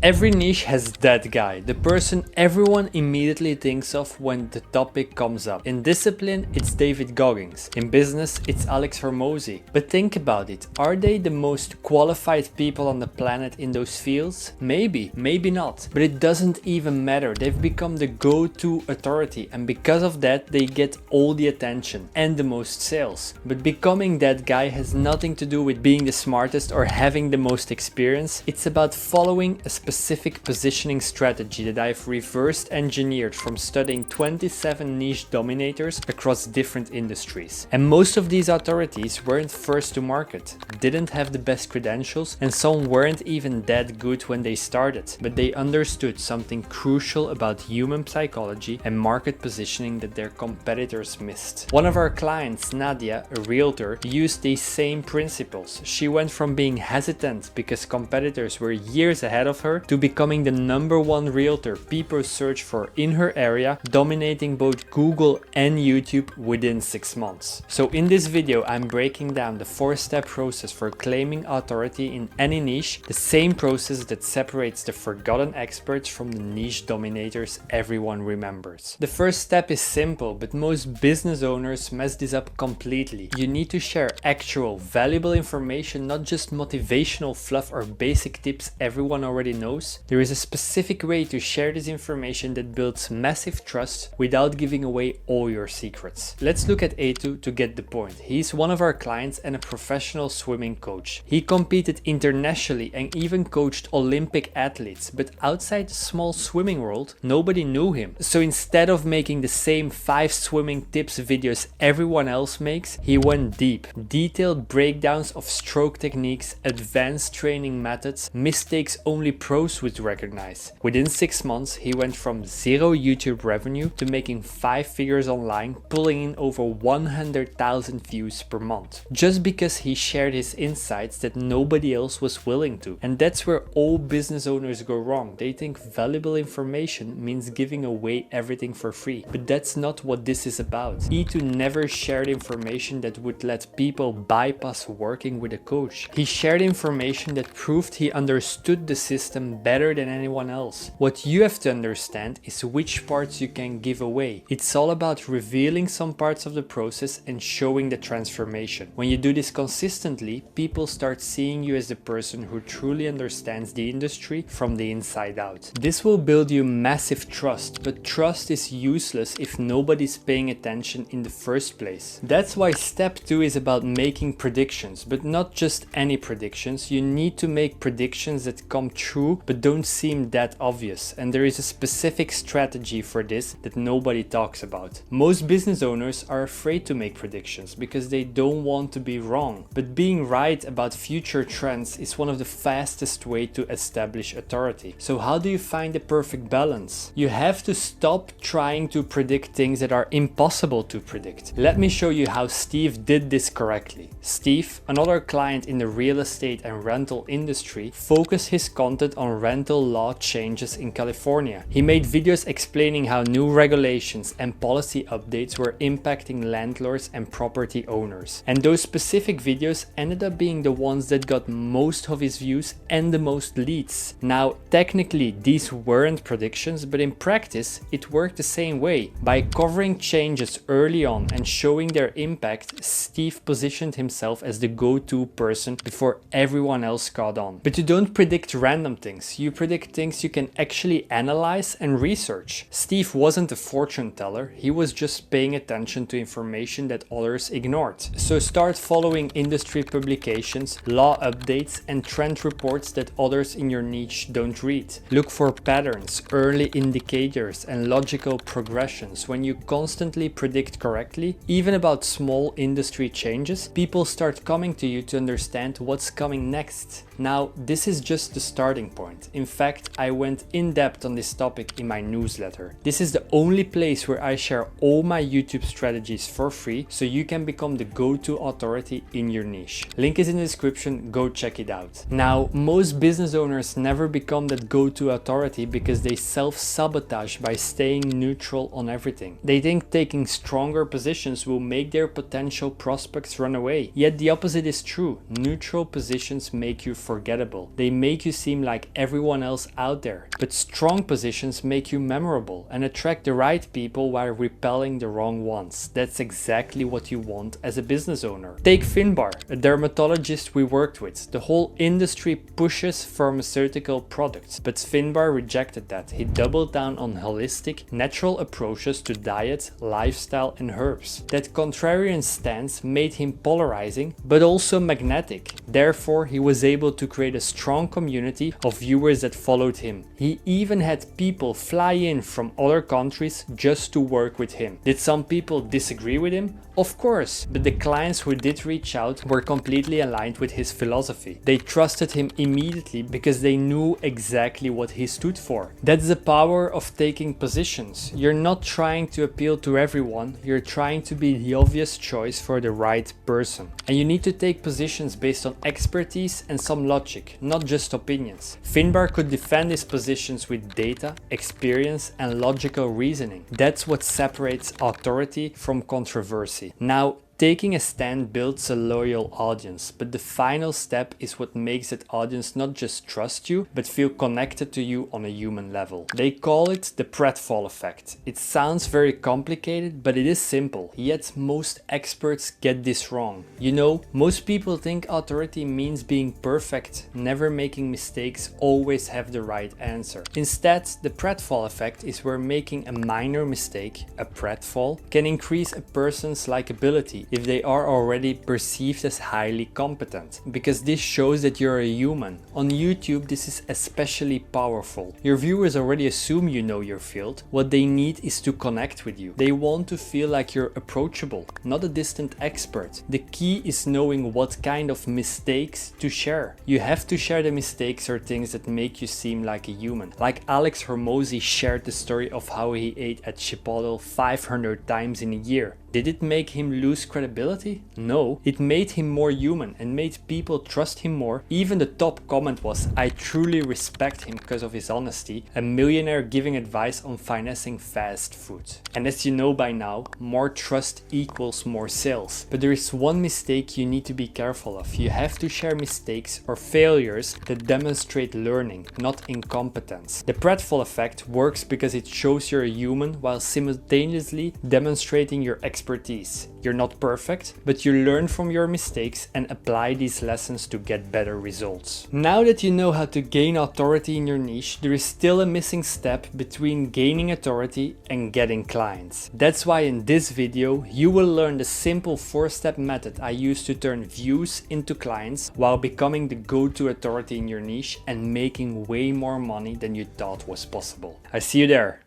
Every niche has that guy, the person everyone immediately thinks of when the topic comes up. In discipline, it's David Goggins. In business, it's Alex Hormozi. But think about it, are they the most qualified people on the planet in those fields? Maybe, maybe not. But it doesn't even matter, they've become the go-to authority, and because of that they get all the attention and the most sales. But becoming that guy has nothing to do with being the smartest or having the most experience. It's about following a specific positioning strategy that I've reversed engineered from studying 27 niche dominators across different industries. And most of these authorities weren't first to market, didn't have the best credentials, and some weren't even that good when they started, but they understood something crucial about human psychology and market positioning that their competitors missed. One of our clients, Nadia, a realtor, used these same principles. She went from being hesitant because competitors were years ahead of her to becoming the #1 realtor people search for in her area, dominating both Google and YouTube within 6 months. So in this video I'm breaking down the 4-step process for claiming authority in any niche, the same process that separates the forgotten experts from the niche dominators everyone remembers. The first step is simple, but most business owners mess this up completely. You need to share actual, valuable information, not just motivational fluff or basic tips everyone already knows. There is a specific way to share this information that builds massive trust without giving away all your secrets. Let's look at Etu to get the point. He's one of our clients and a professional swimming coach. He competed internationally and even coached Olympic athletes, but outside the small swimming world, nobody knew him. So instead of making the same 5 swimming tips videos everyone else makes, he went deep. Detailed breakdowns of stroke techniques, advanced training methods, mistakes only pros would recognize. Within 6 months, he went from 0 YouTube revenue to making 5 figures online, pulling in over 100,000 views per month. Just because he shared his insights that nobody else was willing to. And that's where all business owners go wrong. They think valuable information means giving away everything for free. But that's not what this is about. Etu never shared information that would let people bypass working with a coach. He shared information that proved he understood the system better than anyone else. What you have to understand is which parts you can give away. It's all about revealing some parts of the process and showing the transformation. When you do this consistently, people start seeing you as the person who truly understands the industry from the inside out. This will build you massive trust, but trust is useless if nobody's paying attention in the first place. That's why step 2 is about making predictions, but not just any predictions. You need to make predictions that come true but don't seem that obvious, and there is a specific strategy for this that nobody talks about. Most business owners are afraid to make predictions because they don't want to be wrong, but being right about future trends is one of the fastest way to establish authority. So how do you find the perfect balance? You have to stop trying to predict things that are impossible to predict. Let me show you how Steve did this correctly. Steve, another client in the real estate and rental industry, focused his content on rental law changes in California. He made videos explaining how new regulations and policy updates were impacting landlords and property owners. And those specific videos ended up being the ones that got most of his views and the most leads. Now, technically these weren't predictions, but in practice it worked the same way. By covering changes early on and showing their impact, Steve positioned himself as the go-to person before everyone else caught on. But you don't predict random things, you predict things you can actually analyze and research. Steve wasn't a fortune teller, he was just paying attention to information that others ignored. So start following industry publications, law updates, and trend reports that others in your niche don't read. Look for patterns, early indicators, and logical progressions. When you constantly predict correctly, even about small industry changes, people start coming to you to understand what's coming next. Now, this is just the starting point. In fact, I went in depth on this topic in my newsletter. This is the only place where I share all my YouTube strategies for free, so you can become the go-to authority in your niche. Link is in the description, go check it out. Now, most business owners never become that go-to authority because they self-sabotage by staying neutral on everything. They think taking stronger positions will make their potential prospects run away. Yet the opposite is true. Neutral positions make you forgettable. They make you seem like like everyone else out there. But strong positions make you memorable and attract the right people while repelling the wrong ones. That's exactly what you want as a business owner. Take Finbar, a dermatologist we worked with. The whole industry pushes pharmaceutical products, but Finbar rejected that. He doubled down on holistic, natural approaches to diet, lifestyle and herbs. That contrarian stance made him polarizing, but also magnetic. Therefore, he was able to create a strong community of viewers that followed him. He even had people fly in from other countries just to work with him. Did some people disagree with him? Of course, but the clients who did reach out were completely aligned with his philosophy. They trusted him immediately because they knew exactly what he stood for. That's the power of taking positions. You're not trying to appeal to everyone, you're trying to be the obvious choice for the right person. And you need to take positions based on expertise and some logic, not just opinions. Finbar could defend his positions with data, experience and logical reasoning. That's what separates authority from controversy. Now, taking a stand builds a loyal audience, but the final step is what makes that audience not just trust you, but feel connected to you on a human level. They call it the Prattfall Effect. It sounds very complicated, but it is simple, yet most experts get this wrong. You know, most people think authority means being perfect, never making mistakes, always have the right answer. Instead, the Prattfall Effect is where making a minor mistake, a pratfall, can increase a person's likability if they are already perceived as highly competent, because this shows that you're a human. On YouTube, this is especially powerful. Your viewers already assume you know your field. What they need is to connect with you. They want to feel like you're approachable, not a distant expert. The key is knowing what kind of mistakes to share. You have to share the mistakes or things that make you seem like a human. Like Alex Hormozi shared the story of how he ate at Chipotle 500 times in a year. Did it make him lose credibility? No, it made him more human and made people trust him more. Even the top comment was, "I truly respect him because of his honesty, a millionaire giving advice on financing fast food." And as you know by now, more trust equals more sales. But there is one mistake you need to be careful of. You have to share mistakes or failures that demonstrate learning, not incompetence. The Prattfall Effect works because it shows you're a human while simultaneously demonstrating your expertise. You're not perfect, but you learn from your mistakes and apply these lessons to get better results. Now that you know how to gain authority in your niche, there is still a missing step between gaining authority and getting clients. That's why in this video, you will learn the simple 4-step method I use to turn views into clients while becoming the go-to authority in your niche and making way more money than you thought was possible. I see you there.